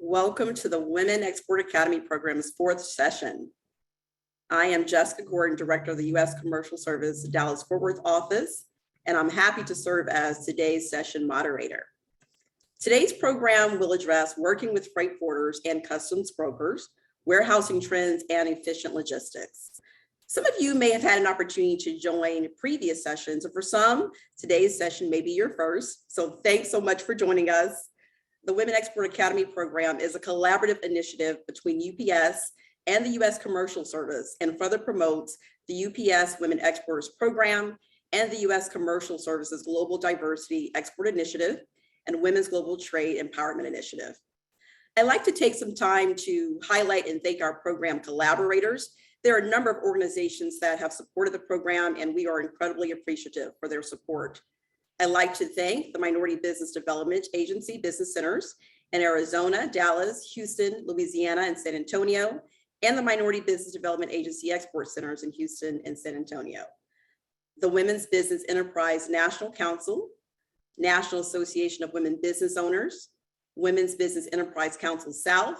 Welcome to the Women Export Academy Program's fourth session. I am Jessica Gordon, Director of the U.S. Commercial Service Dallas-Fort Worth office, and I'm happy to serve as today's session moderator. Today's program will address working with freight forwarders and customs brokers, warehousing trends, and efficient logistics. Some of you may have had an opportunity to join previous sessions, and for some, today's session may be your first. So thanks so much for joining us. The Women Export Academy program is a collaborative initiative between UPS and the U.S. Commercial Service and further promotes the UPS Women Exporters Program and the U.S. Commercial Service's Global Diversity Export Initiative and Women's Global Trade Empowerment Initiative. I'd like to take some time to highlight and thank our program collaborators. There are a number of organizations that have supported the program, and we are incredibly appreciative for their support. I'd like to thank the Minority Business Development Agency Business Centers in Arizona, Dallas, Houston, Louisiana, and San Antonio, and the Minority Business Development Agency Export Centers in Houston and San Antonio. The Women's Business Enterprise National Council, National Association of Women Business Owners, Women's Business Enterprise Council South,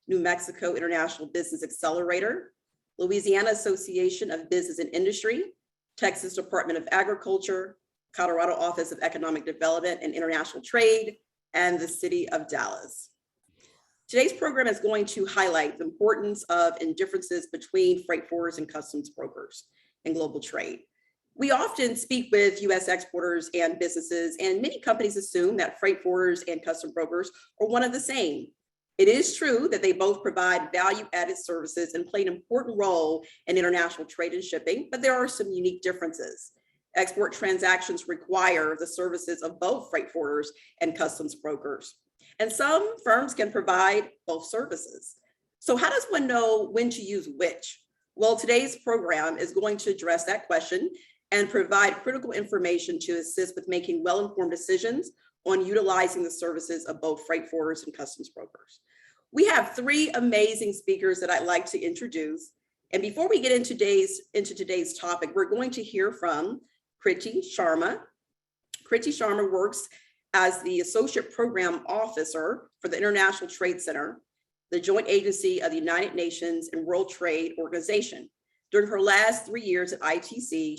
New Mexico International Business Accelerator, Louisiana Association of Business and Industry, Texas Department of Agriculture, Colorado Office of Economic Development and International Trade, and the City of Dallas. Today's program is going to highlight the importance of and differences between freight forwarders and customs brokers in global trade. We often speak with U.S. exporters and businesses, and many companies assume that freight forwarders and customs brokers are one of the same. It is true that they both provide value-added services and play an important role in international trade and shipping, but there are some unique differences. Export transactions require the services of both freight forwarders and customs brokers. And some firms can provide both services. So how does one know when to use which? Well, today's program is going to address that question and provide critical information to assist with making well-informed decisions on utilizing the services of both freight forwarders and customs brokers. We have three amazing speakers that I'd like to introduce. And before we get into today's topic, we're going to hear from Kriti Sharma. Kriti Sharma works as the Associate Program Officer for the International Trade Center, the joint agency of the United Nations and World Trade Organization. During her last 3 years at ITC,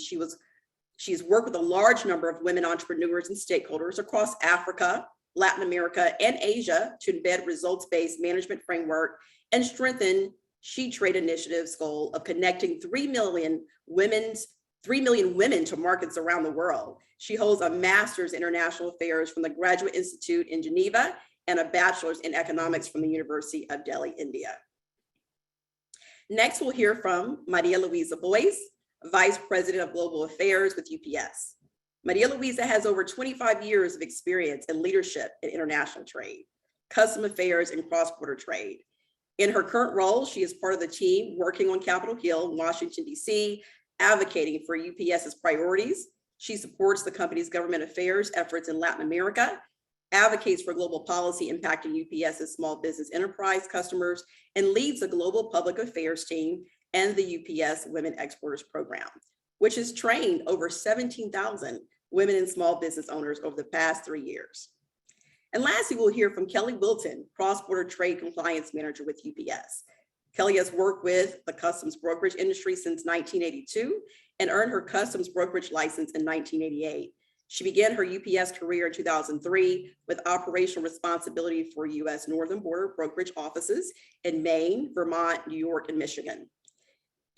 she's worked with a large number of women entrepreneurs and stakeholders across Africa, Latin America, and Asia to embed results-based management framework and strengthen She Trade Initiative's goal of connecting 3 million women to markets around the world. She holds a master's in international affairs from the Graduate Institute in Geneva and a bachelor's in economics from the University of Delhi, India. Next, we'll hear from Maria Luisa Boyce, Vice President of Global Affairs with UPS. Maria Luisa has over 25 years of experience in leadership in international trade, custom affairs, and cross-border trade. In her current role, she is part of the team working on Capitol Hill, Washington, D.C., advocating for UPS's priorities. She supports the company's government affairs efforts in Latin America, advocates for global policy impacting UPS's small business enterprise customers, and leads the global public affairs team and the UPS Women Exporters Program, which has trained over 17,000 women and small business owners over the past 3 years. And lastly, we'll hear from Kelly Wilton, Cross-Border Trade Compliance Manager with UPS. Kelly has worked with the customs brokerage industry since 1982 and earned her customs brokerage license in 1988. She began her UPS career in 2003 with operational responsibility for U.S. Northern Border brokerage offices in Maine, Vermont, New York, and Michigan.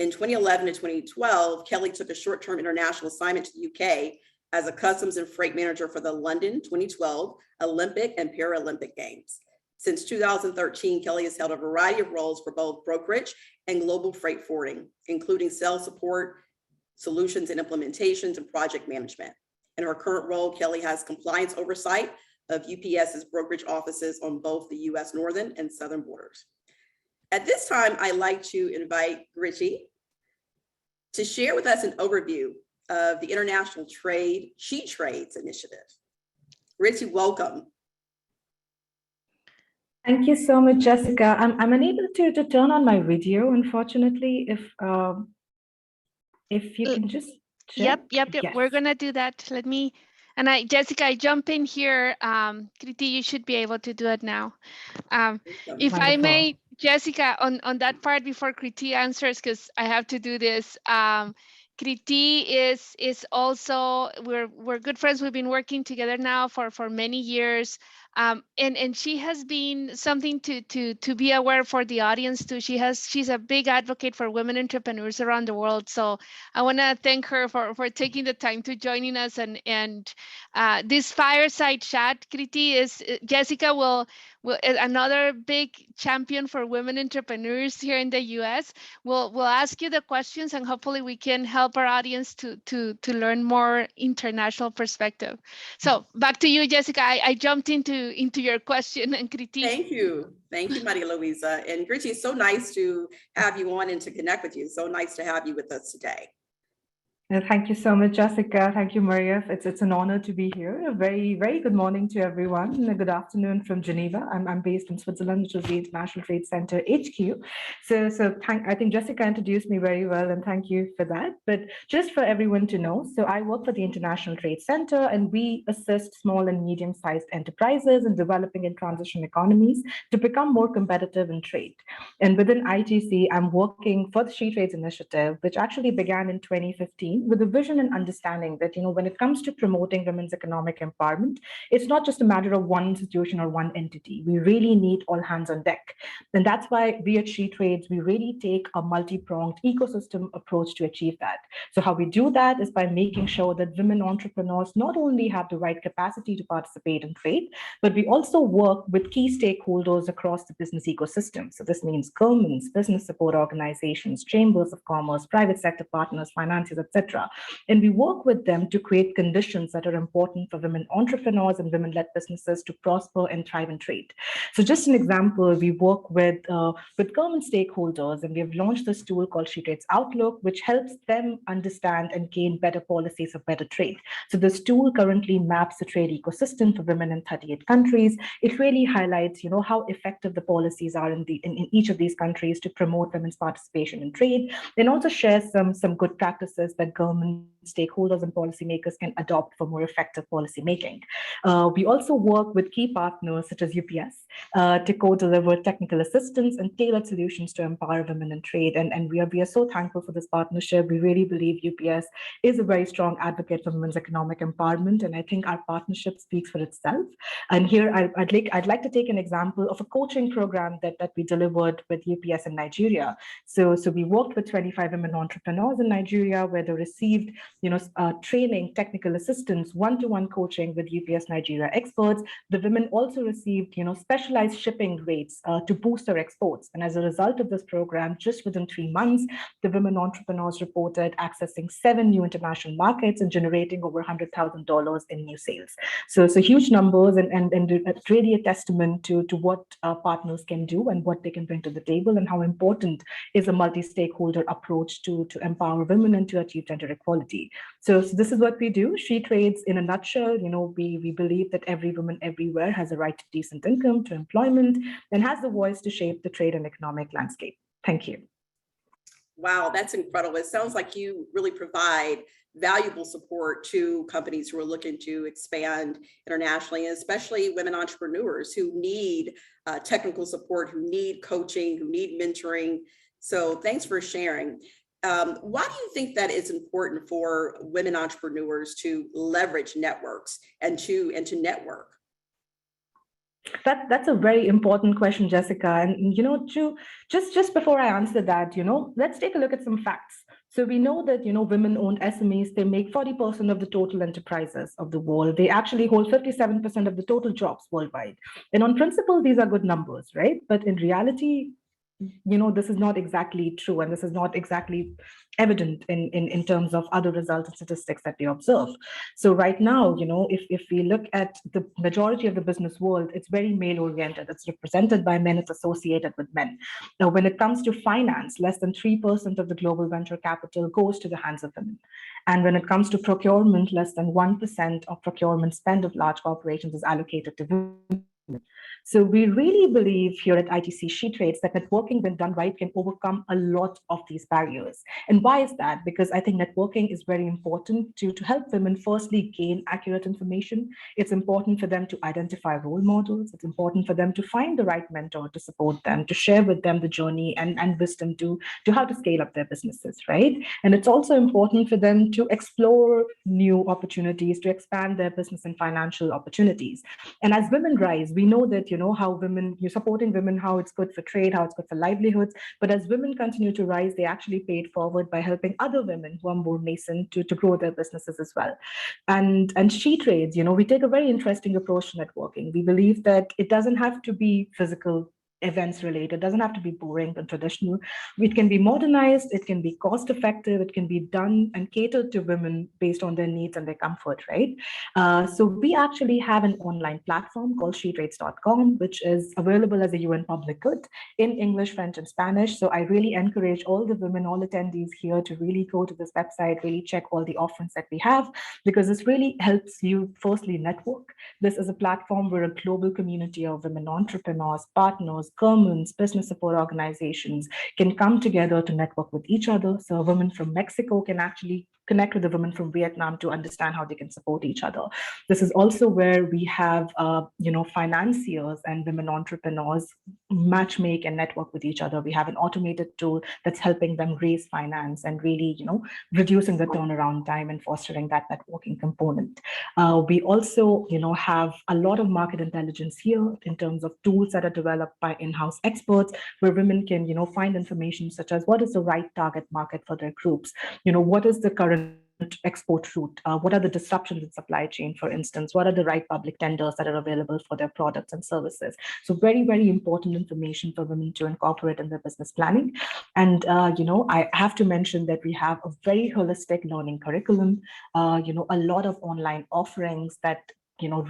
In 2011 to 2012, Kelly took a short-term international assignment to the UK as a customs and freight manager for the London 2012 Olympic and Paralympic Games. Since 2013, Kelly has held a variety of roles for both brokerage and global freight forwarding, including sales support, solutions and implementations, and project management. In her current role, Kelly has compliance oversight of UPS's brokerage offices on both the US northern and southern borders. At this time, I'd like to invite Kriti to share with us an overview of the International Trade She Trades Initiative. Kriti, welcome. Thank you so much, Jessica. I'm unable to turn on my video, unfortunately. If you can just check. Yep. Yes. We're gonna do that. Let me And Jessica, I jump in here. Kriti, you should be able to do it now. If I Wonderful. may, Jessica, on that part before Kriti answers, because I have to do this. Kriti is also, we're good friends. We've been working together now for many years. And she has been something to be aware for the audience too. She's a big advocate for women entrepreneurs around the world. So I want to thank her for taking the time to joining us and this fireside chat. Kriti is Jessica will another big champion for women entrepreneurs here in the U.S. We'll ask you the questions and hopefully we can help our audience to learn more international perspective. So back to you, Jessica. I jumped into your question and Kriti. Thank you, Maria Luisa. And Kriti, it's so nice to have you on and to connect with you. So nice to have you with us today. Thank you so much, Jessica. Thank you, Maria. It's an honor to be here. A very, very good morning to everyone. And a good afternoon from Geneva. I'm based in Switzerland, which is the International Trade Center HQ. I think Jessica introduced me very well, and thank you for that. But just for everyone to know, so I work for the International Trade Center, and we assist small and medium-sized enterprises in developing and transition economies to become more competitive in trade. And within ITC, I'm working for the She Trades Initiative, which actually began in 2015. With a vision and understanding that, when it comes to promoting women's economic empowerment, it's not just a matter of one institution or one entity. We really need all hands on deck. And that's why we at She Trades, we really take a multi-pronged ecosystem approach to achieve that. So how we do that is by making sure that women entrepreneurs not only have the right capacity to participate in trade, but we also work with key stakeholders across the business ecosystem. So this means governments, business support organizations, chambers of commerce, private sector partners, financiers, etc. And we work with them to create conditions that are important for women entrepreneurs and women-led businesses to prosper and thrive in trade. So just an example, we work with government stakeholders, and we have launched this tool called She Trades Outlook, which helps them understand and gain better policies of better trade. So this tool currently maps the trade ecosystem for women in 38 countries. It really highlights, how effective the policies are in each of these countries to promote women's participation in trade, and also shares some good practices that government stakeholders and policymakers can adopt for more effective policy making. We also work with key partners such as UPS to co-deliver technical assistance and tailored solutions to empower women in trade. And we are so thankful for this partnership. We really believe UPS is a very strong advocate for women's economic empowerment, and I think our partnership speaks for itself. And here I'd like to take an example of a coaching program that we delivered with UPS in Nigeria. So we worked with 25 women entrepreneurs in Nigeria, where they received training, technical assistance, one-to-one coaching with UPS Nigeria experts. The women also received specialized shipping rates to boost their exports. And as a result of this program, just within 3 months, the women entrepreneurs reported accessing 7 new international markets and generating over $100,000 in new sales. So huge numbers, and it's really a testament to what partners can do and what they can bring to the table, and how important is a multi-stakeholder approach to empower women and to achieve gender equality. So this is what we do. She Trades, in a nutshell, we believe that every woman everywhere has a right to decent income, to employment, and has the voice to shape the trade and economic landscape. Thank you. Wow, that's incredible. It sounds like you really provide valuable support to companies who are looking to expand internationally, and especially women entrepreneurs who need technical support, who need coaching, who need mentoring. So thanks for sharing. Why do you think that it's important for women entrepreneurs to leverage networks and to network? That's a very important question, Jessica. And just before I answer that, let's take a look at some facts. So we know that women-owned SMEs, they make 40% of the total enterprises of the world. They actually hold 57% of the total jobs worldwide. And on principle, these are good numbers, right? But in reality, this is not exactly true, and this is not exactly evident in terms of other results and statistics that we observe. So right now, if we look at the majority of the business world, it's very male-oriented. It's represented by men. It's associated with men. Now, when it comes to finance, less than 3% of the global venture capital goes to the hands of women. And when it comes to procurement, less than 1% of procurement spend of large corporations is allocated to women. So we really believe here at ITC She Trades that networking, when done right, can overcome a lot of these barriers. And why is that? Because I think networking is very important to help women firstly gain accurate information. It's important for them to identify role models. It's important for them to find the right mentor to support them, to share with them the journey and wisdom to how to scale up their businesses, right? And it's also important for them to explore new opportunities, to expand their business and financial opportunities. And as women rise, we know that, how women, you're supporting women, how it's good for trade, how it's good for livelihoods. But as women continue to rise, they actually pay it forward by helping other women who are more nascent to grow their businesses as well. And She Trades, we take a very interesting approach to networking. We believe that it doesn't have to be physical events related. It doesn't have to be boring and traditional. It can be modernized, it can be cost effective, it can be done and catered to women based on their needs and their comfort, right? So we actually have an online platform called shetrades.com, which is available as a UN public good in English, French, and Spanish. So I really encourage all the women, all attendees here to really go to this website, really check all the offerings that we have, because this really helps you firstly network. This is a platform where a global community of women entrepreneurs, partners, governments, business support organizations can come together to network with each other. So a woman from Mexico can actually connect with a woman from Vietnam to understand how they can support each other. This is also where we have, financiers and women entrepreneurs matchmake and network with each other. We have an automated tool that's helping them raise finance and really, reducing the turnaround time and fostering that networking component. We also, have a lot of market intelligence here in terms of tools that are developed by in-house experts, where women can, find information such as what is the right target market for their groups, what is the current export route, what are the disruptions in supply chain, for instance, what are the right public tenders that are available for their products and services. So very, very important information for women to incorporate in their business planning. And I have to mention that we have a very holistic learning curriculum, a lot of online offerings that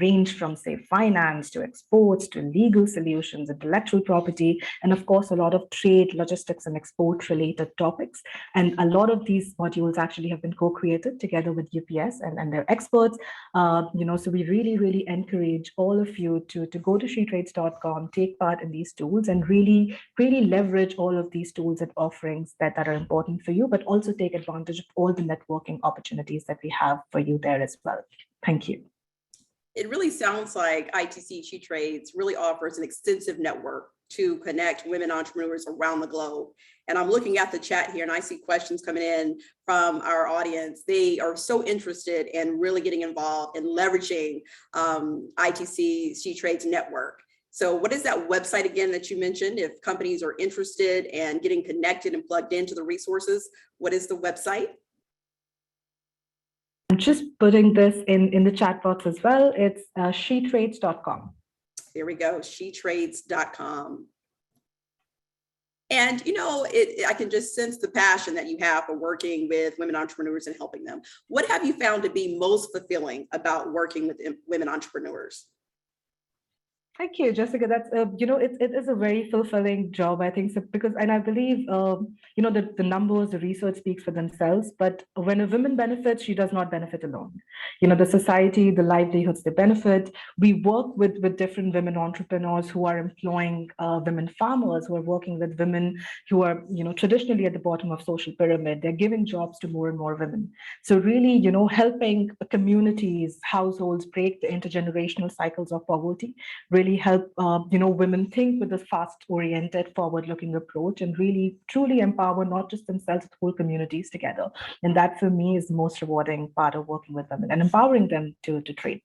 range from, say, finance to exports to legal solutions, intellectual property, and of course, a lot of trade, logistics, and export related topics. And a lot of these modules actually have been co-created together with UPS and their experts. So we really, really encourage all of you to go to shetrades.com, take part in these tools, and really, really leverage all of these tools and offerings that are important for you, but also take advantage of all the networking opportunities that we have for you there as well. Thank you. It really sounds like ITC She Trades really offers an extensive network to connect women entrepreneurs around the globe. And I'm looking at the chat here and I see questions coming in from our audience. They are so interested in really getting involved in leveraging ITC She Trades network. So what is that website again that you mentioned? If companies are interested in getting connected and plugged into the resources, what is the website? I'm just putting this in the chat box as well. It's shetrades.com. There we go, shetrades.com. And I can just sense the passion that you have for working with women entrepreneurs and helping them. What have you found to be most fulfilling about working with women entrepreneurs? Thank you, Jessica. That's it is a very fulfilling job, I think, so, because, and I believe the numbers, the research speaks for themselves. But when a woman benefits, she does not benefit alone. The society, the livelihoods they benefit. We work with different women entrepreneurs who are employing women farmers, who are working with women who are traditionally at the bottom of social pyramid. They're giving jobs to more and more women. So really, helping communities, households break the intergenerational cycles of poverty. Really help women think with this fast-oriented, forward-looking approach and really truly empower not just themselves, but whole communities together. And that for me is the most rewarding part of working with women and empowering them to trade.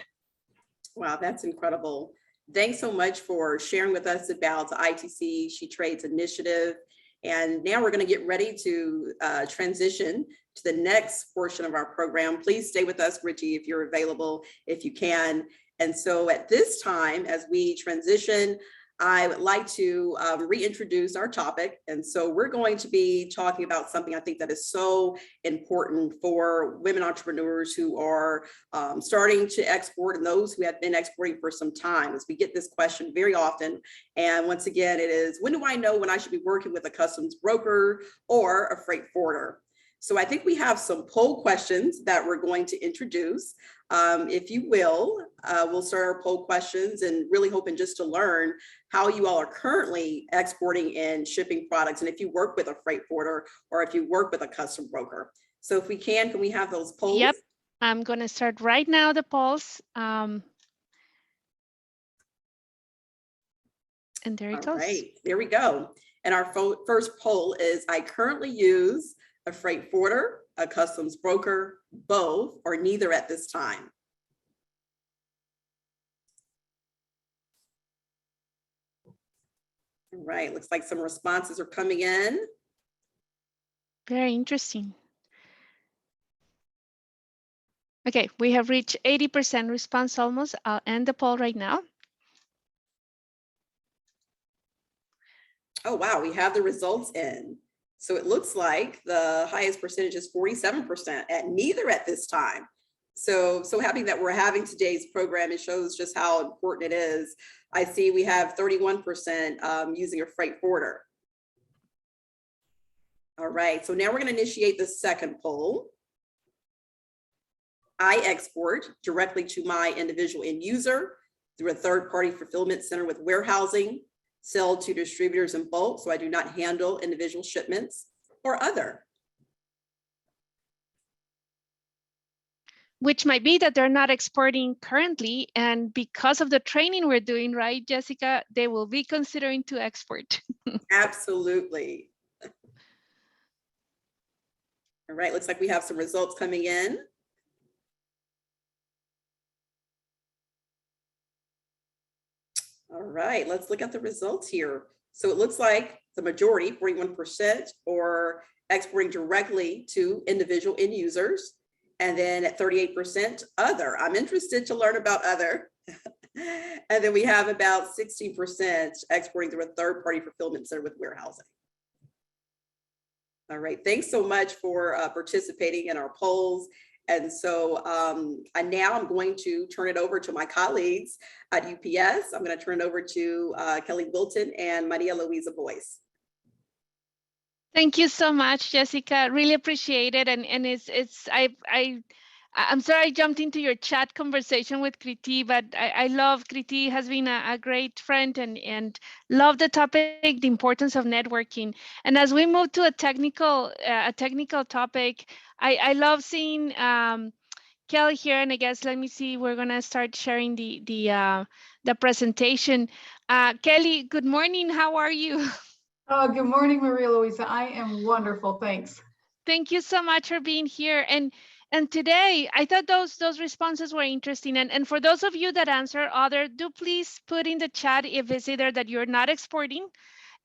Wow, that's incredible. Thanks so much for sharing with us about the ITC She Trades initiative. And now we're going to get ready to transition to the next portion of our program. Please stay with us, Richie, if you're available, if you can. And so at this time, as we transition, I would like to reintroduce our topic. And so we're going to be talking about something I think that is so important for women entrepreneurs who are starting to export and those who have been exporting for some time, as we get this question very often. And once again, it is, when do I know when I should be working with a customs broker or a freight forwarder? So I think we have some poll questions that we're going to introduce. If you will, we'll start our poll questions and really hoping just to learn how you all are currently exporting and shipping products, and if you work with a freight forwarder or if you work with a custom broker. So if we can we have those polls? Yep, I'm going to start right now the polls. And there it goes. All right, there we go. And our first poll is, I currently use a freight forwarder, a customs broker, both, or neither at this time. All right, looks like some responses are coming in. Very interesting. Okay, we have reached 80% response almost. I'll end the poll right now. Oh, wow, we have the results in. So it looks like the highest percentage is 47% at neither at this time. So happy that we're having today's program. It shows just how important it is. I see we have 31% using a freight forwarder. All right, so now we're going to initiate the second poll. I export directly to my individual end user through a third-party fulfillment center with warehousing, sell to distributors in bulk, so I do not handle individual shipments, or other. Which might be that they're not exporting currently, and because of the training we're doing, right, Jessica, they will be considering to export. Absolutely. All right, looks like we have some results coming in. All right, let's look at the results here. So it looks like the majority, 41%, are exporting directly to individual end users. And then at 38%, other. I'm interested to learn about other. And then we have about 16% exporting through a third-party fulfillment center with warehousing. All right, thanks so much for participating in our polls. And so now I'm going to turn it over to my colleagues at UPS. I'm going to turn it over to Kelly Wilton and Maria Luisa Boyce. Thank you so much, Jessica. Really appreciate it. And I'm sorry I jumped into your chat conversation with Kriti, but I love Kriti, has been a great friend, and love the topic, the importance of networking. And as we move to a technical topic, I love seeing Kelly here. And I guess, let me see, we're gonna start sharing the presentation. Kelly, good morning. How are you? Oh, good morning, Maria Luisa. I am wonderful, thanks. Thank you so much for being here. And today, I thought those responses were interesting. And for those of you that answer other, do please put in the chat if it's either that you're not exporting,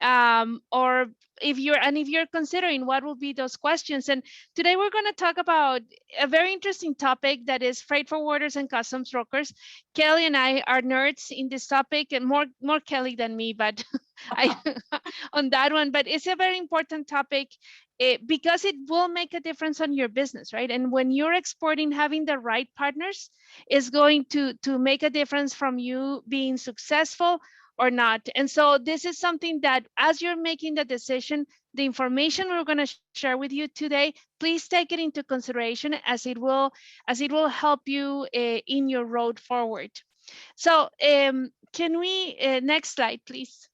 or if you're considering, what will be those questions. And today we're going to talk about a very interesting topic, that is freight forwarders and customs brokers. Kelly and I are nerds in this topic, and more Kelly than me, but on that one. But it's a very important topic because it will make a difference on your business, right? And when you're exporting, having the right partners is going to make a difference from you being successful or not. And so this is something that, as you're making the decision, the information we're going to share with you today, please take it into consideration, as it will help you in your road forward. So can we, next slide, please?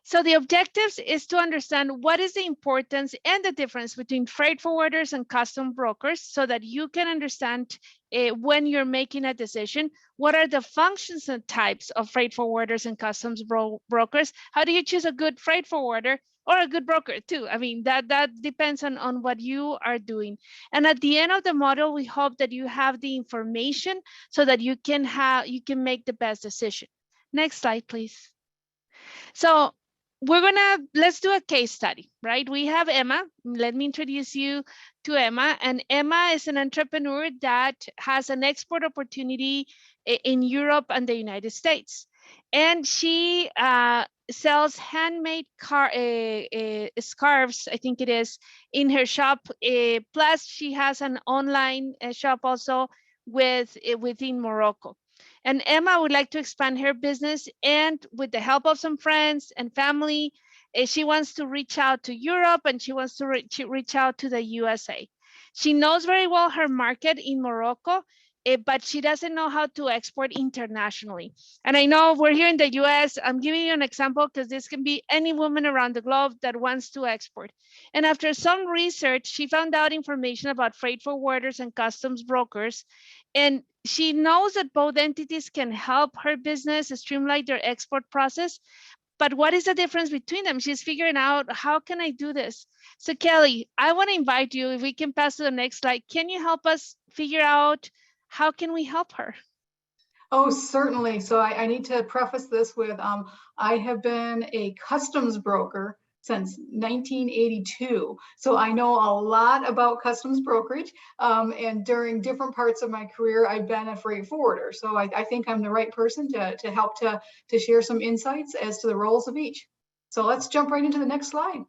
So the objectives is to understand what is the importance and the difference between freight forwarders and custom brokers, so that you can understand when you're making a decision, what are the functions and types of freight forwarders and customs brokers? How do you choose a good freight forwarder or a good broker too? I mean, that depends on what you are doing. And at the end of the model, we hope that you have the information so that you can make the best decision. Next slide, please. So let's do a case study, right? We have Emma. Let me introduce you to Emma. And Emma is an entrepreneur that has an export opportunity in Europe and the United States. And she sells handmade scarves, I think it is, in her shop. Plus she has an online shop also within Morocco. And Emma would like to expand her business, and with the help of some friends and family, She wants to reach out to Europe and she wants to reach out to the USA. She knows very well her market in Morocco, but she doesn't know how to export internationally. And I know we're here in the US, I'm giving you an example because this can be any woman around the globe that wants to export. And after some research, she found out information about freight forwarders and customs brokers. And she knows that both entities can help her business streamline their export process. But what is the difference between them? She's figuring out, how can I do this? So Kelly, I want to invite you, if we can pass to the next slide, can you help us figure out how can we help her? Oh, certainly. So I need to preface this with, I have been a customs broker since 1982. So I know a lot about customs brokerage. And during different parts of my career, I've been a freight forwarder. So I think I'm the right person to help to share some insights as to the roles of each. So let's jump right into the next slide.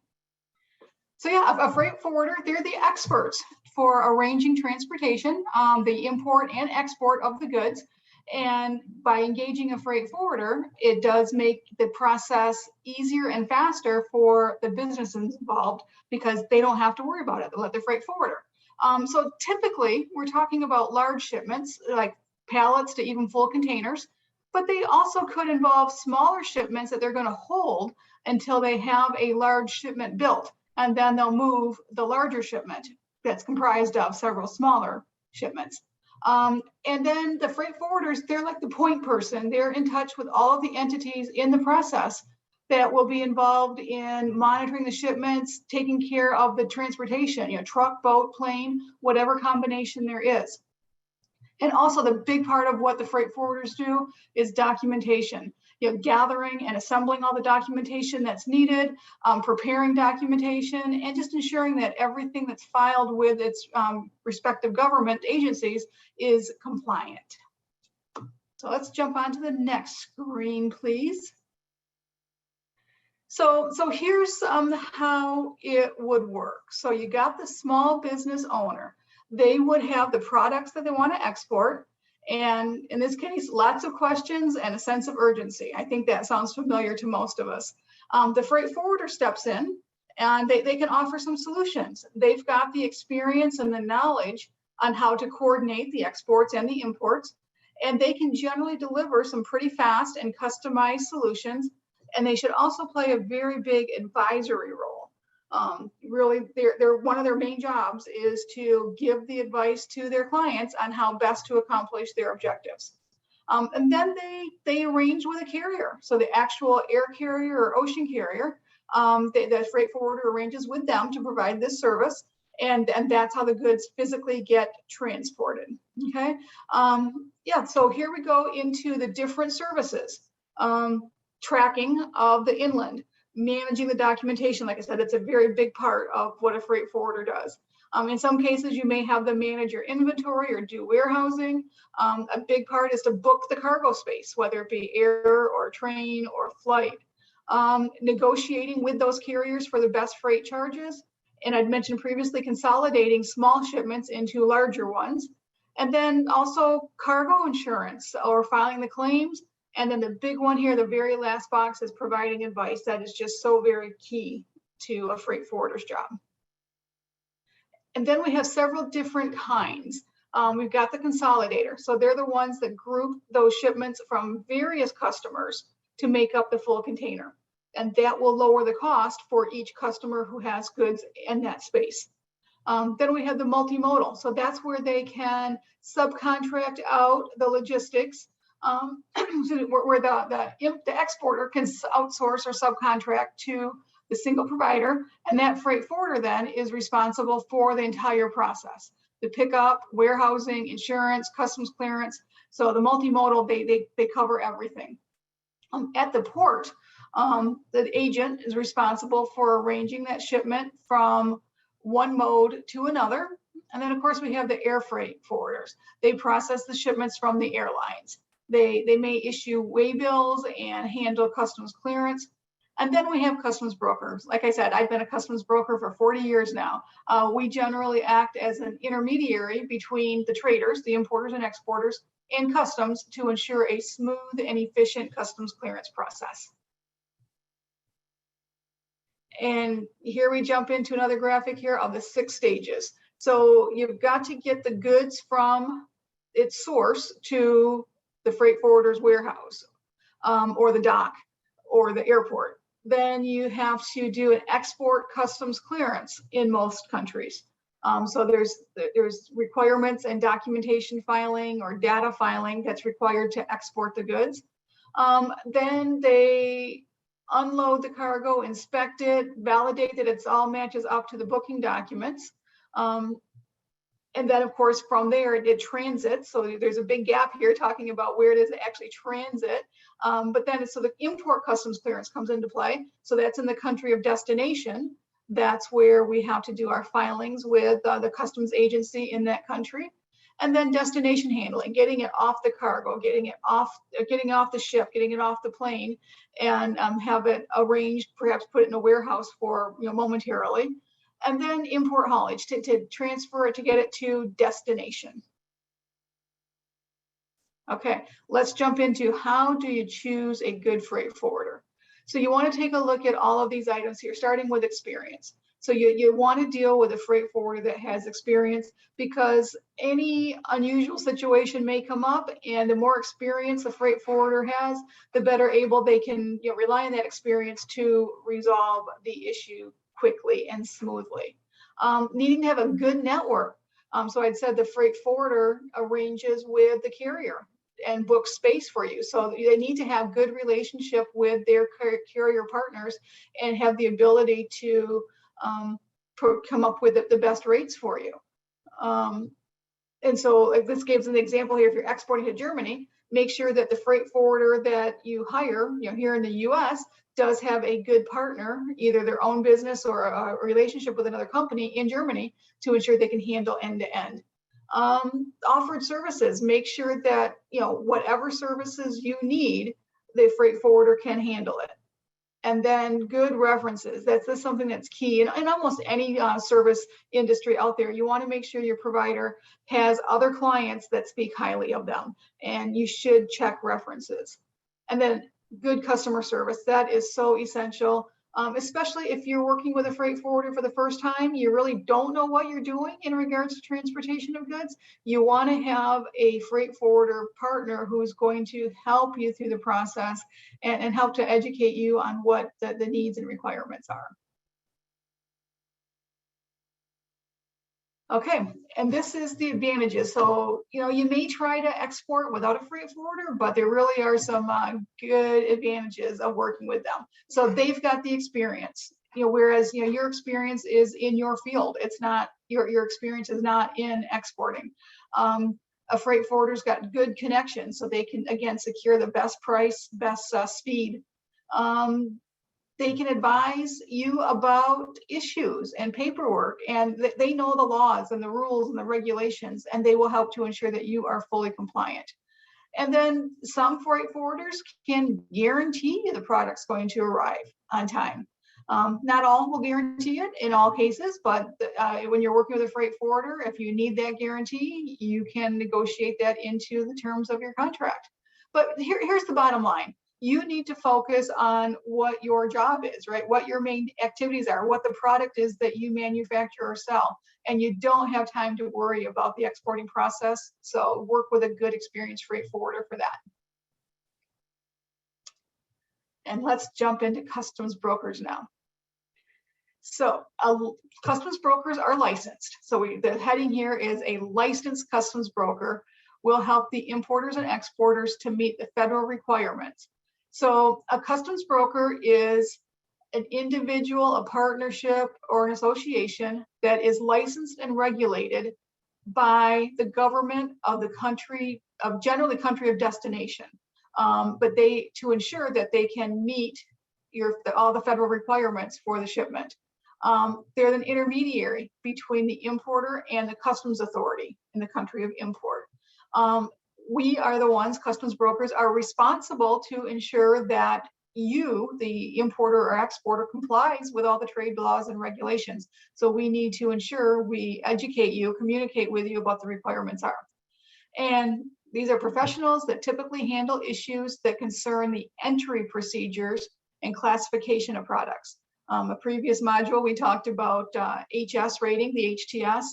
So yeah, a freight forwarder, they're the experts for arranging transportation, the import and export of the goods. And by engaging a freight forwarder, it does make the process easier and faster for the businesses involved because they don't have to worry about it. They let the freight forwarder. So typically, we're talking about large shipments like pallets to even full containers, but they also could involve smaller shipments that they're going to hold until they have a large shipment built. And then they'll move the larger shipment that's comprised of several smaller shipments. And then the freight forwarders, they're like the point person. They're in touch with all of the entities in the process that will be involved in monitoring the shipments, taking care of the transportation, truck, boat, plane, whatever combination there is. And also the big part of what the freight forwarders do is documentation. Gathering and assembling all the documentation that's needed, preparing documentation, and just ensuring that everything that's filed with its respective government agencies is compliant. So let's jump on to the next screen, please. So here's how it would work. So you got the small business owner. They would have the products that they want to export. And in this case, lots of questions and a sense of urgency. I think that sounds familiar to most of us. The freight forwarder steps in and they can offer some solutions. They've got the experience and the knowledge on how to coordinate the exports and the imports. And they can generally deliver some pretty fast and customized solutions. And they should also play a very big advisory role. Really, one of their main jobs is to give the advice to their clients on how best to accomplish their objectives. And then they arrange with a carrier. So the actual air carrier or ocean carrier, the freight forwarder arranges with them to provide this service. And that's how the goods physically get transported. Okay. Yeah, so here we go into the different services. Tracking of the inland. Managing the documentation, like I said, it's a very big part of what a freight forwarder does. In some cases, you may have them manage your inventory or do warehousing. A big part is to book the cargo space, whether it be air or train or flight. Negotiating with those carriers for the best freight charges. And I'd mentioned previously, consolidating small shipments into larger ones. And then also cargo insurance or filing the claims. And then the big one here, the very last box, is providing advice. That is just so very key to a freight forwarder's job. And then we have several different kinds. We've got the consolidator. So they're the ones that group those shipments from various customers to make up the full container. And that will lower the cost for each customer who has goods in that space. Then we have the multimodal. So that's where they can subcontract out the logistics. Where the exporter can outsource or subcontract to the single provider, and that freight forwarder then is responsible for the entire process, the pickup, warehousing, insurance, customs clearance. So the multimodal, they cover everything. At the port, the agent is responsible for arranging that shipment from one mode to another. And then of course we have the air freight forwarders. They process the shipments from the airlines. They may issue waybills and handle customs clearance. And then we have customs brokers. Like I said, I've been a customs broker for 40 years now. We generally act as an intermediary between the traders, the importers and exporters, and customs to ensure a smooth and efficient customs clearance process. And here we jump into another graphic here of the 6 stages. So you've got to get the goods from its source to the freight forwarder's warehouse, or the dock or the airport. Then you have to do an export customs clearance in most countries. So there's requirements and documentation filing or data filing that's required to export the goods. Then they unload the cargo, inspect it, validate that it's all matches up to the booking documents. And then, of course, from there, it transits. So there's a big gap here talking about where does it actually transit. But then, so the import customs clearance comes into play. So that's in the country of destination. That's where we have to do our filings with the customs agency in that country. And then destination handling, getting it off the cargo, getting off the ship, getting it off the plane, and have it arranged, perhaps put it in a warehouse for, momentarily. And then import haulage to transfer it, to get it to destination. Okay, let's jump into how do you choose a good freight forwarder. So you want to take a look at all of these items here, starting with experience. So you want to deal with a freight forwarder that has experience, because any unusual situation may come up, and the more experience the freight forwarder has, the better able they can rely on that experience to resolve the issue quickly and smoothly. Needing to have a good network. So I'd said the freight forwarder arranges with the carrier and books space for you. So they need to have good relationship with their carrier partners and have the ability to come up with the best rates for you. And so this gives an example here. If you're exporting to Germany, make sure that the freight forwarder that you hire, here in the US, does have a good partner, either their own business or a relationship with another company in Germany, to ensure they can handle end-to-end. Offered services, make sure that, whatever services you need, the freight forwarder can handle it. And then good references. That's something that's key in almost any service industry out there. You want to make sure your provider has other clients that speak highly of them, and you should check references. And then good customer service. That is so essential, especially if you're working with a freight forwarder for the first time. You really don't know what you're doing in regards to transportation of goods. You want to have a freight forwarder partner who's going to help you through the process and help to educate you on what the needs and requirements are. Okay, and this is the advantages. So, you may try to export without a freight forwarder, but there really are some good advantages of working with them. So they've got the experience, whereas, your experience is in your field. It's not, your experience is not in exporting. A freight forwarder's got good connections, so they can, again, secure the best price, best speed. They can advise you about issues and paperwork, and they know the laws and the rules and the regulations, and they will help to ensure that you are fully compliant. And then some freight forwarders can guarantee the product's going to arrive on time. Not all will guarantee it in all cases, but when you're working with a freight forwarder, if you need that guarantee, you can negotiate that into the terms of your contract. But here's the bottom line. You need to focus on what your job is, right? What your main activities are, what the product is that you manufacture or sell. And you don't have time to worry about the exporting process. So work with a good experienced freight forwarder for that. And let's jump into customs brokers now. So customs brokers are licensed. So the heading here is a licensed customs broker will help the importers and exporters to meet the federal requirements. So a customs broker is an individual, a partnership, or an association that is licensed and regulated by the government of the country, generally country of destination. But to ensure that they can meet all the federal requirements for the shipment. They're an intermediary between the importer and the customs authority in the country of import. We are the ones, customs brokers, are responsible to ensure that you, the importer or exporter, complies with all the trade laws and regulations. So we need to ensure we educate you, communicate with you about the requirements are. And these are professionals that typically handle issues that concern the entry procedures and classification of products. A previous module, we talked about HS rating, the HTS,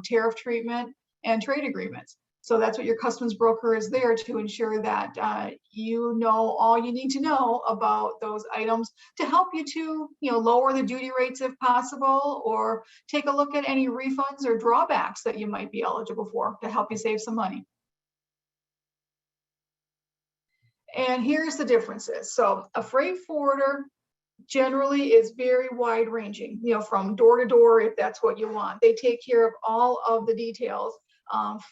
tariff treatment, and trade agreements. So that's what your customs broker is there to ensure that you know all you need to know about those items to help you to lower the duty rates if possible, or take a look at any refunds or drawbacks that you might be eligible for to help you save some money. And here's the differences. So a freight forwarder generally is very wide ranging, from door to door, if that's what you want. They take care of all of the details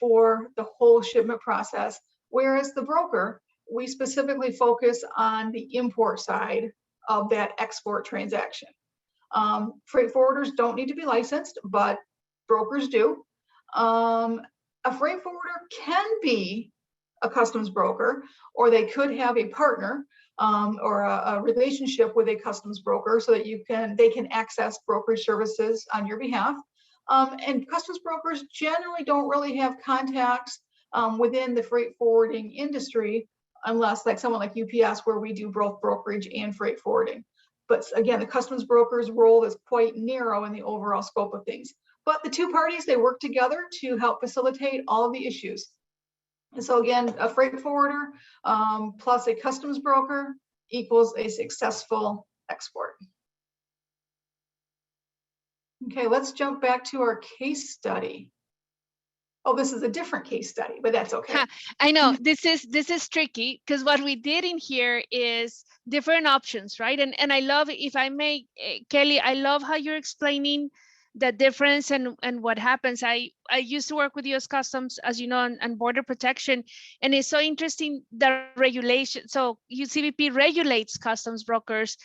for the whole shipment process. Whereas the broker, we specifically focus on the import side of that export transaction. Freight forwarders don't need to be licensed, but brokers do. A freight forwarder can be a customs broker, or they could have a partner or a relationship with a customs broker so that they can access brokerage services on your behalf. And customs brokers generally don't really have contacts within the freight forwarding industry, unless like someone like UPS, where we do both brokerage and freight forwarding. But again, the customs broker's role is quite narrow in the overall scope of things. But the two parties, they work together to help facilitate all of the issues. And so again, a freight forwarder plus a customs broker equals a successful export. Okay, let's jump back to our case study. Oh, this is a different case study, but that's okay. I know this is tricky, because what we did in here is different options, right? And I love, if I may, Kelly, I love how you're explaining the difference and what happens. I used to work with US Customs, as you know, and border protection, and it's so interesting, the regulation. So UCBP regulates customs brokers,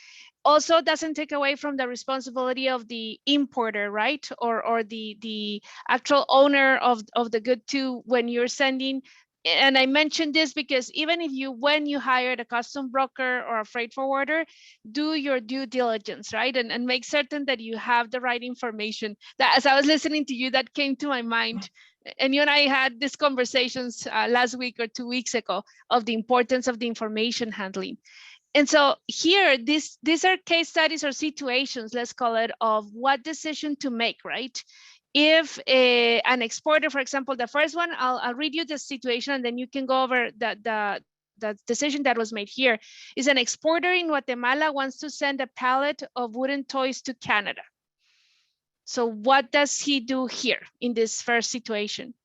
also doesn't take away from the responsibility of the importer, right? Or the actual owner of the good too, when you're sending. And I mentioned this because even if when you hired a custom broker or a freight forwarder, do your due diligence, right? And make certain that you have the right information. That, as I was listening to you, that came to my mind. And you and I had these conversations last week or 2 weeks ago of the importance of the information handling. And so here, these are case studies or situations, let's call it, of what decision to make, right? If an exporter, for example, the first one, I'll read you the situation and then you can go over the decision that was made here. Is an exporter in Guatemala wants to send a pallet of wooden toys to Canada. So what does he do here in this first situation?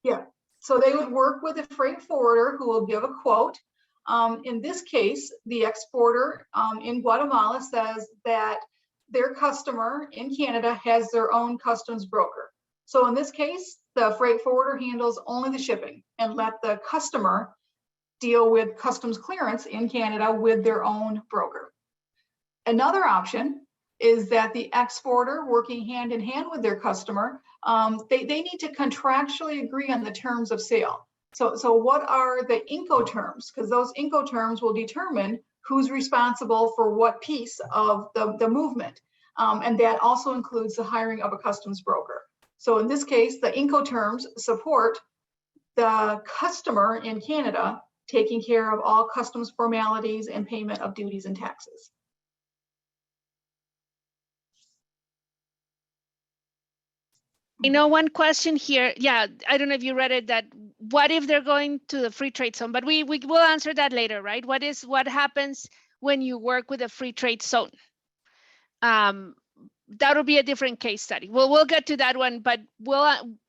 Yeah, so they would work with a freight forwarder who will give a quote. In this case, the exporter in Guatemala says that their customer in Canada has their own customs broker. So in this case, the freight forwarder handles only the shipping and let the customer deal with customs clearance in Canada with their own broker. Another option is that the exporter, working hand in hand with their customer, they need to contractually agree on the terms of sale. So what are the Incoterms? Because those Incoterms will determine who's responsible for what piece of the movement. And that also includes the hiring of a customs broker. So in this case, the Incoterms support the customer in Canada taking care of all customs formalities and payment of duties and taxes. You know, one question here, yeah, I don't know if you read it, that what if they're going to the free trade zone, but we will answer that later, right? What happens when you work with a free trade zone? That'll be a different case study. We'll get to that one, but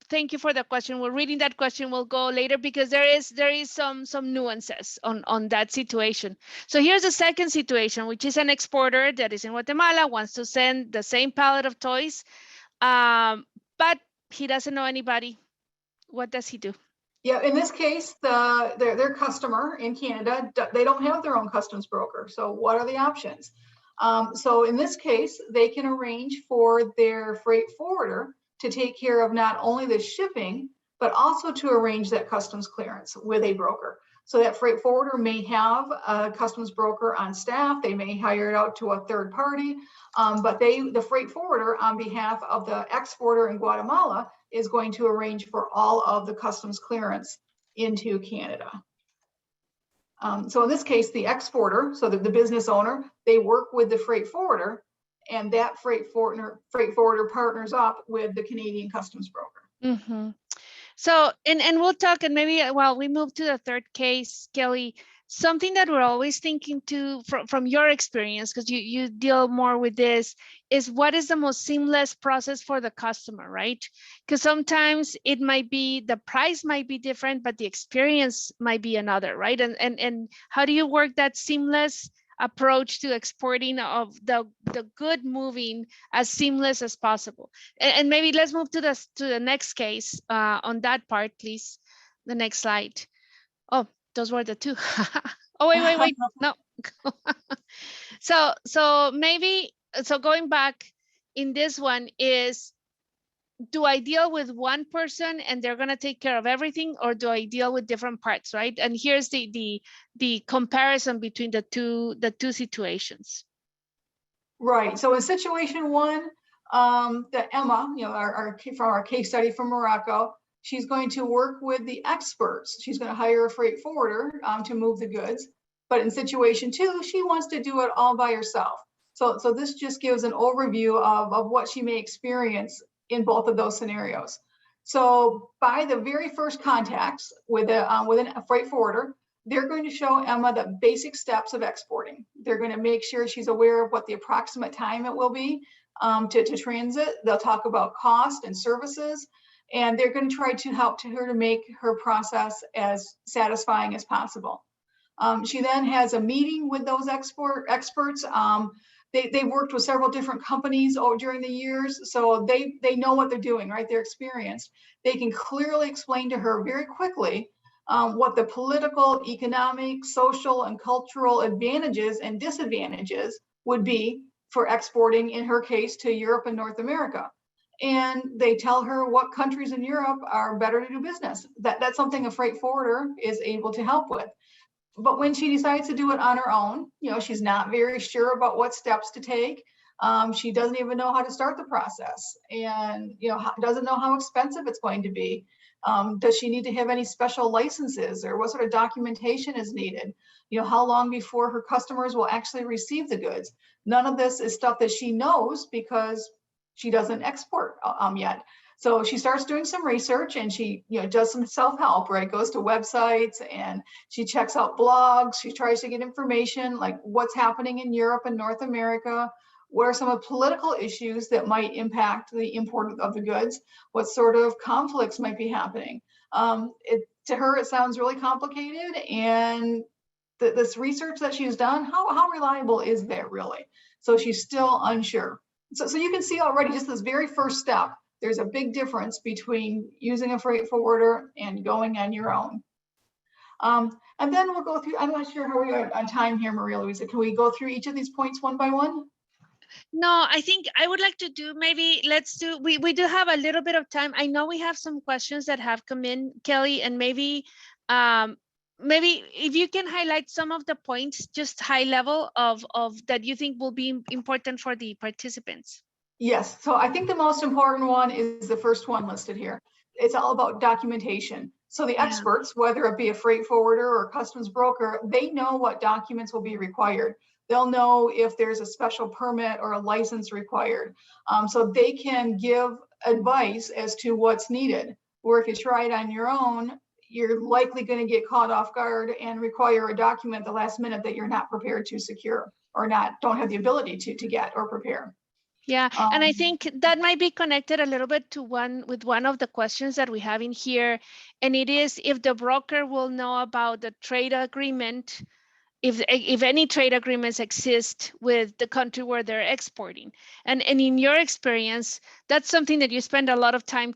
thank you for the question. We're reading that question. We'll go later because there is some nuances on that situation. So here's the second situation, which is an exporter that is in Guatemala, wants to send the same pallet of toys, but he doesn't know anybody. What does he do? Yeah, in this case, their customer in Canada, they don't have their own customs broker. So what are the options? So in this case, they can arrange for their freight forwarder to take care of not only the shipping, but also to arrange that customs clearance with a broker. So that freight forwarder may have a customs broker on staff. They may hire it out to a third party, but the freight forwarder on behalf of the exporter in Guatemala is going to arrange for all of the customs clearance into Canada. So in this case, the exporter, so the business owner, they work with the freight forwarder and that freight forwarder partners up with the Canadian customs broker. Mm-hmm. So, and we'll talk, and maybe while we move to the third case, Kelly, something that we're always thinking to from your experience, because you deal more with this, is what is the most seamless process for the customer, right? Because sometimes it might be, the price might be different, but the experience might be another, right? And how do you work that seamless approach to exporting of the good moving as seamless as possible? And maybe let's move to the next case on that part, please. The next slide. Oh, those were the two. Oh, wait, no. So maybe, so going back in this one is, do I deal with one person and they're gonna take care of everything, or do I deal with different parts, right? And here's the comparison between the two situations. Right. So in situation one, the Emma, from our case study from Morocco, she's going to work with the experts. She's going to hire a freight forwarder to move the goods. But in situation two, she wants to do it all by herself. So this just gives an overview of what she may experience in both of those scenarios. So by the very first contacts with a freight forwarder, they're going to show Emma the basic steps of exporting. They're going to make sure she's aware of what the approximate time it will be to transit. They'll talk about cost and services, and they're going to try to help her to make her process as satisfying as possible. She then has a meeting with those experts. They've worked with several different companies during the years, so they know what they're doing, right? They're experienced. They can clearly explain to her very quickly what the political, economic, social, and cultural advantages and disadvantages would be for exporting, in her case, to Europe and North America. And they tell her what countries in Europe are better to do business. That's something a freight forwarder is able to help with. But when she decides to do it on her own, she's not very sure about what steps to take. She doesn't even know how to start the process, and doesn't know how expensive it's going to be. Does she need to have any special licenses, or what sort of documentation is needed? How long before her customers will actually receive the goods? None of this is stuff that she knows because she doesn't export yet. So she starts doing some research, and she does some self-help, right? Goes to websites and she checks out blogs. She tries to get information like what's happening in Europe and North America. What are some of the political issues that might impact the import of the goods? What sort of conflicts might be happening? To her, it sounds really complicated. And this research that she's done, how reliable is that really? So she's still unsure. So you can see already just this very first step, there's a big difference between using a freight forwarder and going on your own. And then we'll go through, I'm not sure how we are on time here, Maria Luisa. Can we go through each of these points one by one? No, I think I would like to do, maybe let's do, we do have a little bit of time. I know we have some questions that have come in, Kelly, and maybe if you can highlight some of the points, just high level of that you think will be important for the participants. Yes, so I think the most important one is the first one listed here. It's all about documentation. So the experts, whether it be a freight forwarder or a customs broker, they know what documents will be required. They'll know if there's a special permit or a license required. So they can give advice as to what's needed. Or if you try it on your own, you're likely going to get caught off guard and require a document the last minute that you're not prepared to secure or don't have the ability to get or prepare. Yeah, and I think that might be connected a little bit to one of the questions that we have in here, and it is if the broker will know about the trade agreement, if any trade agreements exist with the country where they're exporting. And in your experience, that's something that you spend a lot of time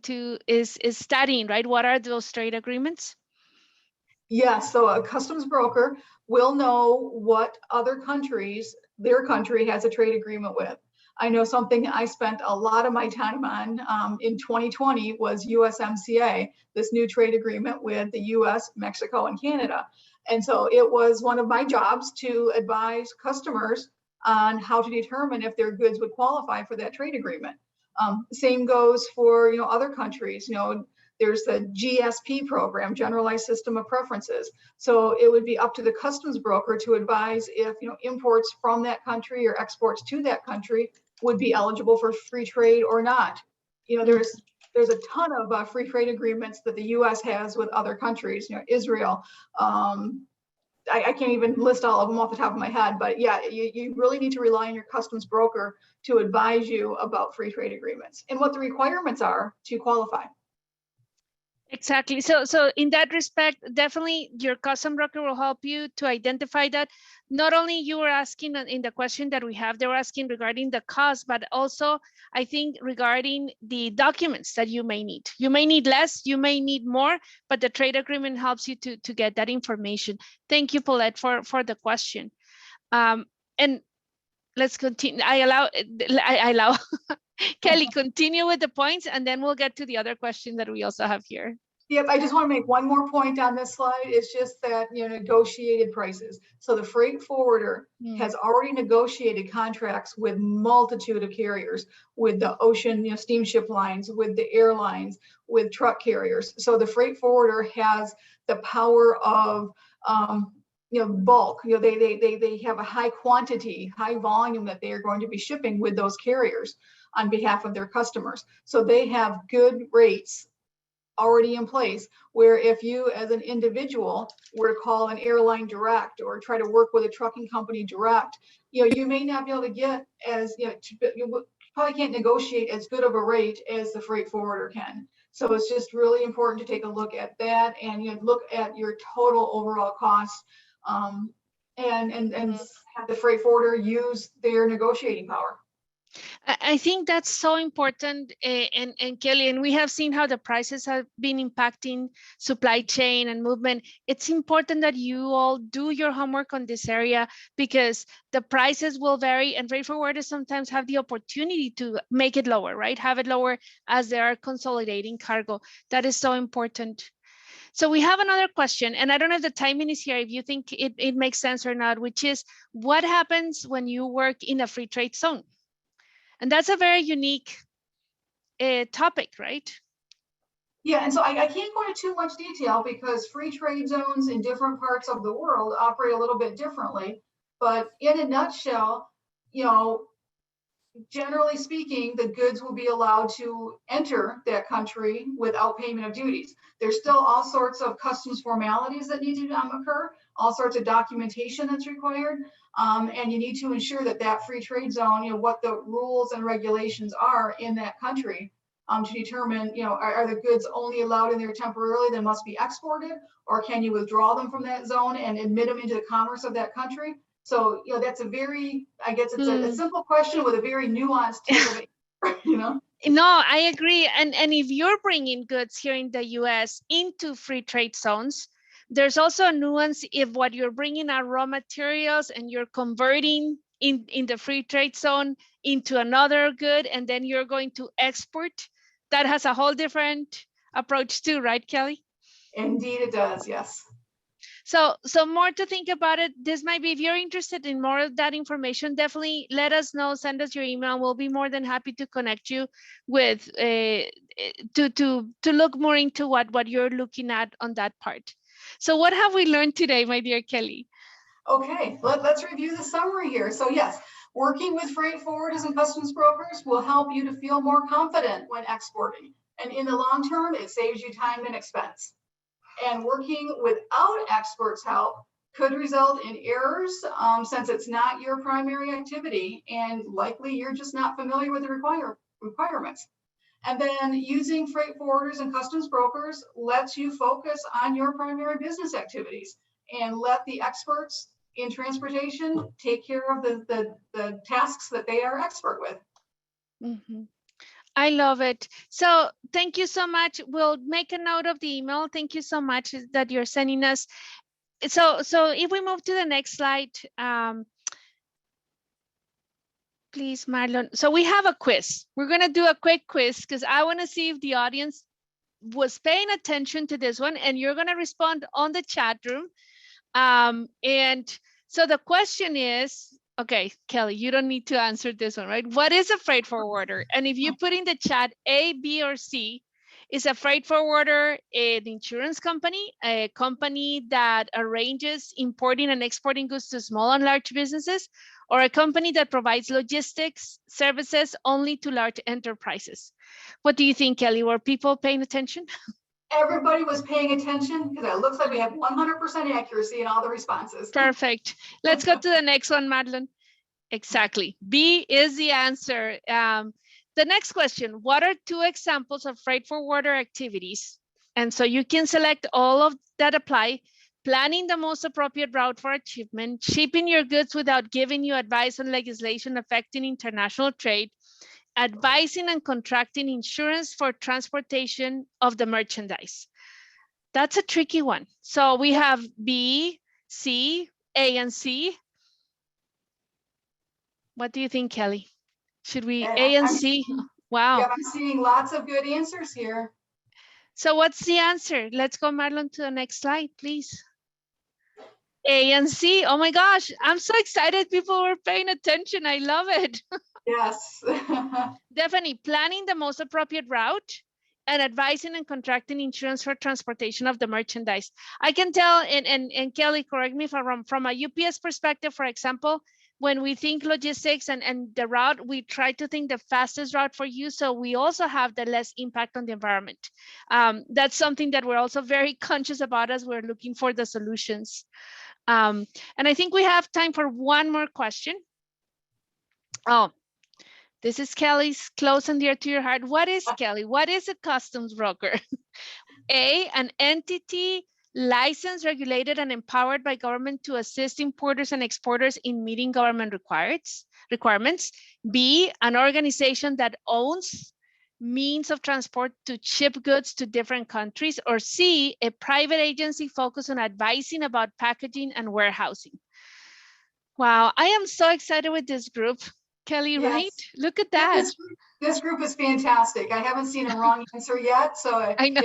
is studying, right? What are those trade agreements? Yes, so a customs broker will know what other countries their country has a trade agreement with. I know something I spent a lot of my time on in 2020 was USMCA, this new trade agreement with the US, Mexico, and Canada. And so it was one of my jobs to advise customers on how to determine if their goods would qualify for that trade agreement. Same goes for other countries. There's the GSP program, Generalized System of Preferences. So it would be up to the customs broker to advise if imports from that country or exports to that country would be eligible for free trade or not. You know, there's a ton of free trade agreements that the U.S. has with other countries. You know, Israel. I can't even list all of them off the top of my head, but yeah, you really need to rely on your customs broker to advise you about free trade agreements and what the requirements are to qualify. Exactly. So in that respect, definitely your custom broker will help you to identify that. Not only you were asking in the question that we have, they were asking regarding the cost, but also I think regarding the documents that you may need. You may need less, you may need more, but the trade agreement helps you to get that information. Thank you, Paulette, for the question. And let's continue. I allow Kelly, continue with the points, and then we'll get to the other question that we also have here. Yep, I just want to make one more point on this slide. It's just that, you know, negotiated prices. So the freight forwarder has already negotiated contracts with multitude of carriers, with the ocean, you know, steamship lines, with the airlines, with truck carriers. So the freight forwarder has the power of, you know, bulk. You know, they have a high quantity, high volume that they are going to be shipping with those carriers on behalf of their customers. So they have good rates already in place, where if you as an individual were to call an airline direct or try to work with a trucking company direct, you know, you may not be able to get as, you know, you probably can't negotiate as good of a rate as the freight forwarder can. So it's just really important to take a look at that, and you know, look at your total overall cost, and have the freight forwarder use their negotiating power. I think that's so important, and Kelly, and we have seen how the prices have been impacting supply chain and movement. It's important that you all do your homework on this area, because the prices will vary, and freight forwarders sometimes have the opportunity to make it lower, right? Have it lower as they are consolidating cargo. That is so important. So we have another question, and I don't know if the timing is here, if you think it makes sense or not, which is, what happens when you work in a free trade zone? And that's a very unique topic, right? Yeah, and so I can't go into too much detail because free trade zones in different parts of the world operate a little bit differently. But in a nutshell, you know, generally speaking, the goods will be allowed to enter that country without payment of duties. There's still all sorts of customs formalities that need to occur, all sorts of documentation that's required. And you need to ensure that that free trade zone, you know, what the rules and regulations are in that country, to determine, you know, are the goods only allowed in there temporarily that must be exported, or can you withdraw them from that zone and admit them into the commerce of that country? So, you know, that's a very, I guess it's a simple question with a very nuanced take of it, you know? No, I agree. And if you're bringing goods here in the US into free trade zones, there's also a nuance if what you're bringing are raw materials and you're converting in the free trade zone into another good, and then you're going to export. That has a whole different approach too, right, Kelly? Indeed it does, yes. So more to think about it. This might be, if you're interested in more of that information, definitely let us know, send us your email. We'll be more than happy to connect you with, to look more into what you're looking at on that part. So what have we learned today, my dear Kelly? Okay, let's review the summary here. So yes, working with freight forwarders and customs brokers will help you to feel more confident when exporting. And in the long term, it saves you time and expense. And working without experts' help could result in errors, since it's not your primary activity and likely you're just not familiar with the requirements. And then using freight forwarders and customs brokers lets you focus on your primary business activities and let the experts in transportation take care of the tasks that they are expert with. Mm-hmm. I love it. So thank you so much. We'll make a note of the email. Thank you so much that you're sending us. So if we move to the next slide, please, Marlon. So we have a quiz. We're going to do a quick quiz because I want to see if the audience was paying attention to this one, and you're going to respond on the chat room. And so the question is, okay, Kelly, you don't need to answer this one, right? What is a freight forwarder? And if you put in the chat A, B, or C, is a freight forwarder an insurance company, a company that arranges importing and exporting goods to small and large businesses, or a company that provides logistics services only to large enterprises? What do you think, Kelly? Were people paying attention? Everybody was paying attention because it looks like we have 100% accuracy in all the responses. Perfect. Let's go to the next one, Madeline. Exactly. B is the answer. The next question, what are 2 examples of freight forwarder activities? And so you can select all of that apply. Planning the most appropriate route for achievement, shipping your goods without giving you advice on legislation affecting international trade, advising and contracting insurance for transportation of the merchandise. That's a tricky one. So we have B, C, A, and C. What do you think, Kelly? Should we A and C? Wow. Yeah, I'm seeing lots of good answers here. So what's the answer? Let's go, Marlon, to the next slide, please. A and C. Oh my gosh, I'm so excited. People were paying attention. I love it. Yes. Definitely planning the most appropriate route and advising and contracting insurance for transportation of the merchandise. I can tell, and Kelly, correct me if I'm wrong, from a UPS perspective, for example, when we think logistics and the route, we try to think the fastest route for you. So we also have the less impact on the environment. That's something that we're also very conscious about as we're looking for the solutions. And I think we have time for one more question. Oh, this is Kelly's close and dear to your heart. What is, Kelly? What is a customs broker? A, an entity licensed, regulated, and empowered by government to assist importers and exporters in meeting government requirements. B, an organization that owns means of transport to ship goods to different countries. Or C, a private agency focused on advising about packaging and warehousing. Wow, I am so excited with this group. Kelly, Yes. right? Look at that. This group is fantastic. I haven't seen a wrong answer yet, so I know.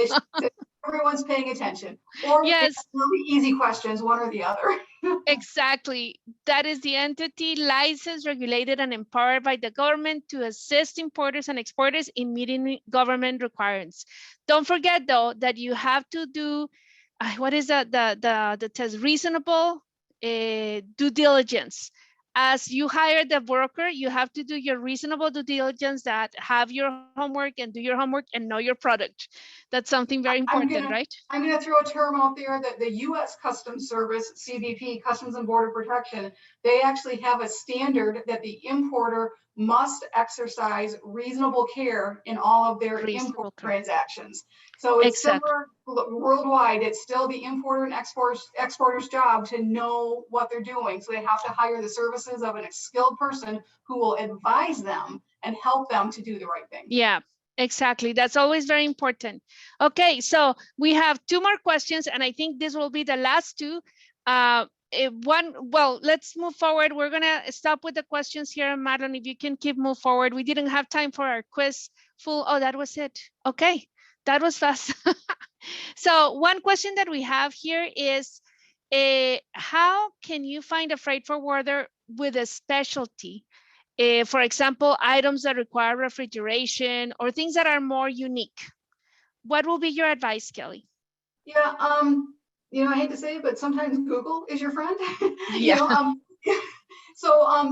everyone's paying attention. Or Yes. it's really easy questions, one or the other. Exactly. That is the entity licensed, regulated, and empowered by the government to assist importers and exporters in meeting government requirements. Don't forget, though, that you have to do, what is the test? Reasonable due diligence. As you hire the broker, you have to do your reasonable due diligence, that have your homework and do your homework and know your product. That's something very important, right? I'm going to throw a term out there that the U.S. Customs Service, CBP, Customs and Border Protection, they actually have a standard that the importer must exercise reasonable care in all of their import transactions. So it's similar worldwide. It's still the importer and exporter's job to know what they're doing. So they have to hire the services of a skilled person who will advise them and help them to do the right thing. Yeah, exactly. That's always very important. Okay, so we have 2 more questions, and I think this will be the last 2. Well, let's move forward. We're gonna stop with the questions here, Madeline. If you can move forward. We didn't have time for our quiz full. Oh, that was it. Okay, that was fast. So one question that we have here is, how can you find a freight forwarder with a specialty? For example, items that require refrigeration or things that are more unique. What will be your advice, Kelly? Yeah, I hate to say it, but sometimes Google is your friend. Yeah.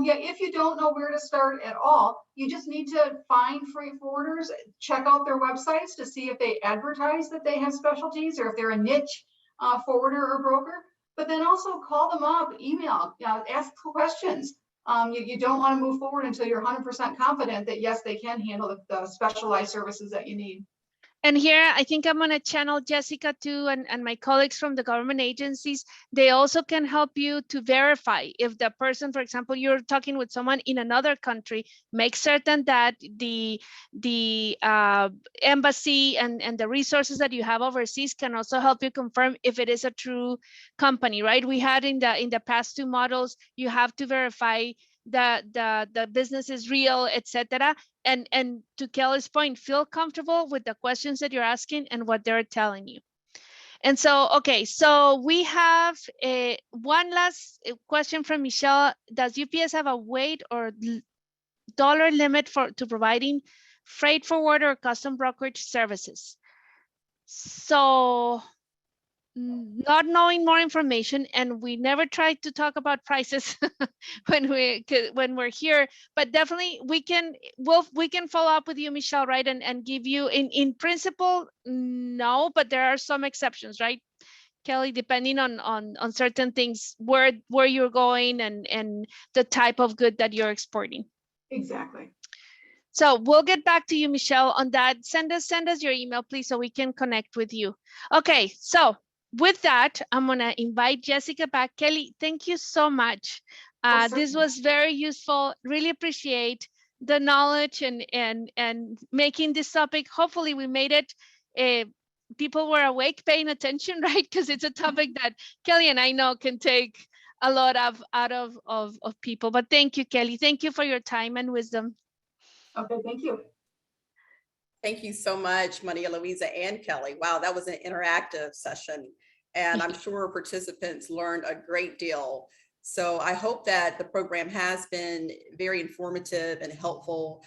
Yeah, if you don't know where to start at all, you just need to find freight forwarders, check out their websites to see if they advertise that they have specialties or if they're a niche forwarder or broker. But then also call them up, email, ask questions. You don't want to move forward until you're 100% confident that yes, they can handle the specialized services that you need. And here, I think I'm going to channel Jessica too, and my colleagues from the government agencies. They also can help you to verify if the person, for example, you're talking with someone in another country, make certain that the embassy and the resources that you have overseas can also help you confirm if it is a true company, right? We had in the past 2 models, you have to verify the business is real, etc. And to Kelly's point, feel comfortable with the questions that you're asking and what they're telling you. And so, okay, so we have one last question from Michelle. Does UPS have a weight or dollar limit to providing freight forwarder or custom brokerage services? So not knowing more information, and we never try to talk about prices when we're here, but definitely we can follow up with you, Michelle, right? And give you in principle, no, but there are some exceptions, right, Kelly, depending on certain things, where you're going and the type of good that you're exporting. Exactly. So we'll get back to you, Michelle, on that. Send us your email, please, so we can connect with you. Okay, so with that, I'm gonna invite Jessica back. Kelly, thank you so much. This was very useful. Really appreciate the knowledge and making this topic. Hopefully we made it. People were awake, paying attention, right? Because it's a topic that Kelly and I know can take a lot out of people. But thank you, Kelly. Thank you for your time and wisdom. Okay, thank you. Thank you so much, Maria Luisa and Kelly. Wow, that was an interactive session. And I'm sure participants learned a great deal. So I hope that the program has been very informative and helpful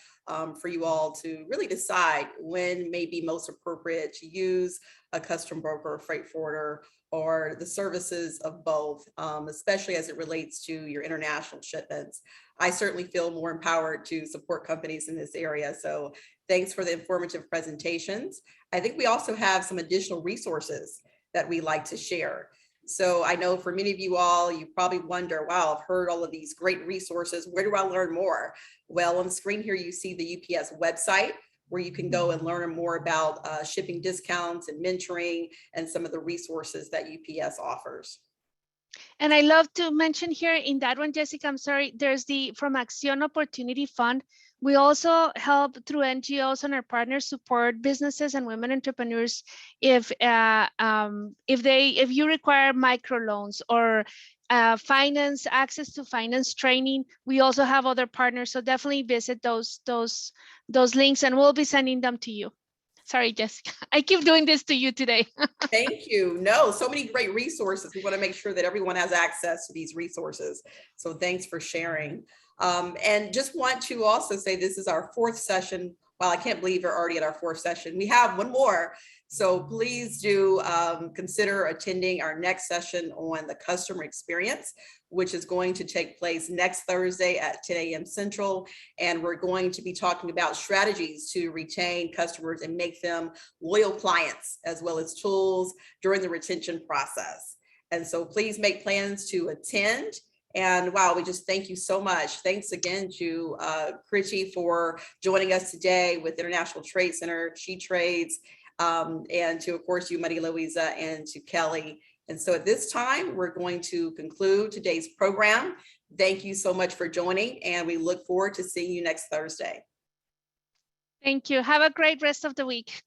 for you all to really decide when may be most appropriate to use a custom broker or freight forwarder, or the services of both, especially as it relates to your international shipments. I certainly feel more empowered to support companies in this area. So thanks for the informative presentations. I think we also have some additional resources that we like to share. So I know for many of you all, you probably wonder, wow, I've heard all of these great resources. Where do I learn more? Well, on the screen here, you see the UPS website, where you can go and learn more about shipping discounts and mentoring and some of the resources that UPS offers. And I love to mention here in that one, Jessica, I'm sorry, there's from Acción Opportunity Fund. We also help through NGOs and our partners support businesses and women entrepreneurs if you require microloans or access to finance training. We also have other partners, so definitely visit those links, and we'll be sending them to you. Sorry, Jessica, I keep doing this to you today. Thank you. No, so many great resources. We want to make sure that everyone has access to these resources. So thanks for sharing. And just want to also say this is our 4th session. Wow, I can't believe we're already at our 4th session. We have one more. So please do consider attending our next session on the customer experience, which is going to take place next Thursday at 10 a.m. Central. And we're going to be talking about strategies to retain customers and make them loyal clients, as well as tools during the retention process. And so please make plans to attend. And wow, we just thank you so much. Thanks again to Kriti for joining us today with International Trade Center, She Trades, and to, of course, you, Maria Luisa, and to Kelly. And so at this time, we're going to conclude today's program. Thank you so much for joining, and we look forward to seeing you next Thursday. Thank you. Have a great rest of the week.